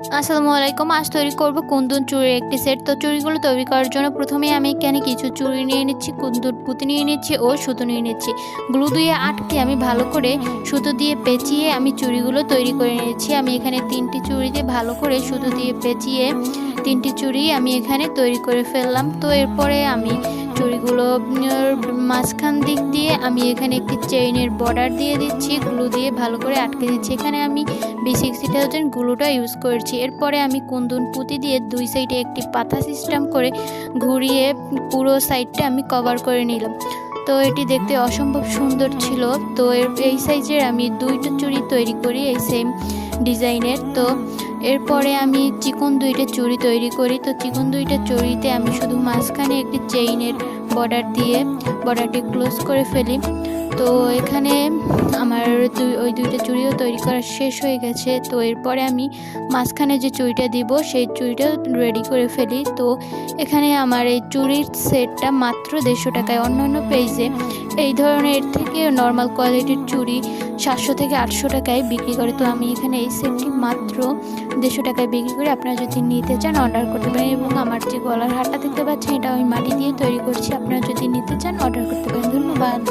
আসসালামু আলাইকুম। আজ তৈরি করব কুন্দন চুড়ির একটি সেট। তো চুড়িগুলো তৈরি করার জন্য প্রথমেই আমি এখানে কিছু চুড়ি নিয়ে নিচ্ছি, কুন্দন পুঁতি নিয়ে নিচ্ছি ও সুতো নিয়ে নিচ্ছি। গ্লু দিয়ে আটকে আমি ভালো করে সুতো দিয়ে পেঁচিয়ে আমি চুড়িগুলো তৈরি করে নিয়েছি। আমি এখানে 3টি চুড়িতে ভালো করে সুতো দিয়ে পেঁচিয়ে 3টি চুড়ি আমি এখানে তৈরি করে ফেললাম। তো এরপরে আমি চুড়িগুলো মাঝখান দিক দিয়ে আমি এখানে একটি চেইনের বর্ডার দিয়ে দিচ্ছি, গ্লু দিয়ে ভালো করে আটকে দিচ্ছি। এখানে আমি B6000 গ্লুটা ইউজ করেছি। এরপরে আমি কুন্দন পুঁতি দিয়ে 2 সাইডে একটি পাতা সিস্টেম করে ঘুরিয়ে পুরো সাইডটা আমি কভার করে নিলাম। তো এটি দেখতে অসম্ভব সুন্দর ছিল। তো এই সাইজের আমি 2টা চুড়ি তৈরি করি এই সেম ডিজাইনের। তো এরপরে আমি চিকন 2টা চুড়ি তৈরি করি। তো চিকন 2টা চুড়িতে আমি শুধু মাঝখানে একটি চেইনের বর্ডার দিয়ে বর্ডারটি ক্লোজ করে ফেলি। তো এখানে আমার ওই 2টা চুড়িও তৈরি করা শেষ হয়ে গেছে। তো এরপরে আমি মাঝখানে যে চুড়িটা দিব সেই চুড়িটা রেডি করে ফেলি। তো এখানে আমার এই চুড়ির সেটটা মাত্র 150 টাকায়। অন্যান্য পেজে এই ধরনের থেকে নর্মাল কোয়ালিটির চুড়ি 700 থেকে 800 টাকায় বিক্রি করে। তো আমি এখানে এই সেটটি মাত্র 150 টাকায় বিক্রি করে। আপনারা যদি নিতে চান অর্ডার করতে পারেন। এবং আমার যে গলার হারটা দেখতে পাচ্ছেন এটা আমি মাটি দিয়ে তৈরি করছি। আপনারা যদি নিতে চান অর্ডার করতে পারেন। ধন্যবাদ।